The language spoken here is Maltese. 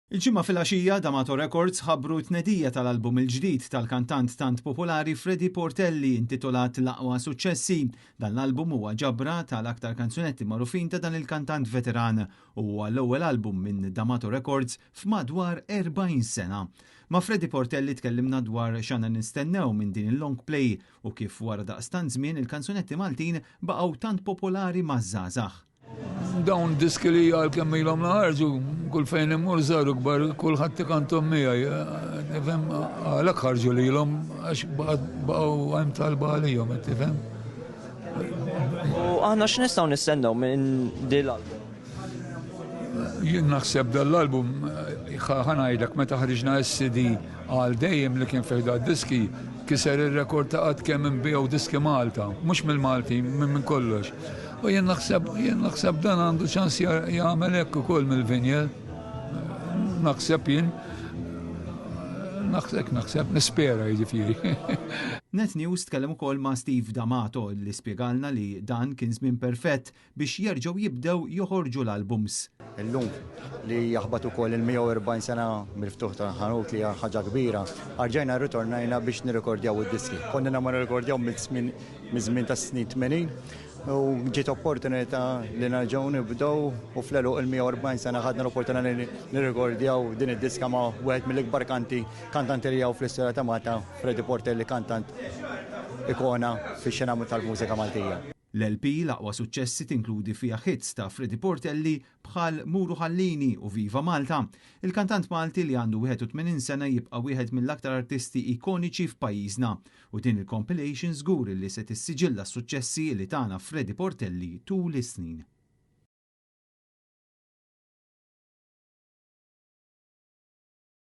Il-ġimgħa fil-għaxija D'Amato Records ħabbru tnedija tal-album il-ġdid tal-kantant tant popolari Freddie Portelli intitolat L-aqwa suċċessi. Dan l-album huwa ġabra tal-aktar kanzunetti magħrufin ta' dan il-kantant veteran u huwa l-ewwel album minn D'Amato Records f'madwar 40 sena. Ma' Freddie Portelli tkellimna dwar x'għandna nistennew minn din il-long play u kif wara daqstant żmien il-kanzunetti Maltin baqgħu tant popolari maż-żgħażagħ. Dawn diski li għal-kemm ilhom ħarġu, kull fejn imur żaru kbar, kulħadd ikanthom miegħi. Tifhem għalhekk ħarġu lilhom għax baqgħu hemm talba għalihom, tifhem. U aħna x'nistgħu nistennew minn din l-album? Jien naħseb dal-album ħanajdlek meta ħriġna s-CD għal dejjem li kien fejn diski kiser ir-rekord ta' qatt kemm inbiegħu diski Malta, mhux mill-Malti, minn kollox. U jien naħseb dan għandu ċans jagħmel hekk ukoll mill-vinjel. Naħseb nispera jiġifieri. Net News tkellem ukoll ma' Steve D'Amato li spjegalna li dan kien żmien perfett biex jerġgħu jibdew joħorġu l-albums. Illum li jaħbad ukoll il-140 sena mill-ftuħ ta' ħanut li ħaġa kbira, arġajna rritornajna biex nirrekordjaw id-diski. Konna nagħmlu nirrekordjaw miż-żmien tas-snin 80 u ġiet opportunità li nerġgħu nibdew u fl-eluq il-140 sena ħadna l-opportunità li nirrekordjaw din id-diska ma' wieħed mill-ikbar kantanti li fl-istorja ta' Malta, Freddie Portelli, kantant ikona fix-xena tal-mużika Maltija. L-LP L-aqwa suċċessi tinkludi fiha hits ta' Freddie Portelli bħal Muru Ħallini u Viva Malta. Il-kantant Malti li għandu 81 sena jibqa' wieħed mill-aktar artisti ikoniċi f'pajjiżna u din il-compilation żgur li se tissiġilla s-suċċessi li tagħna Freddie Portelli tul is-snin.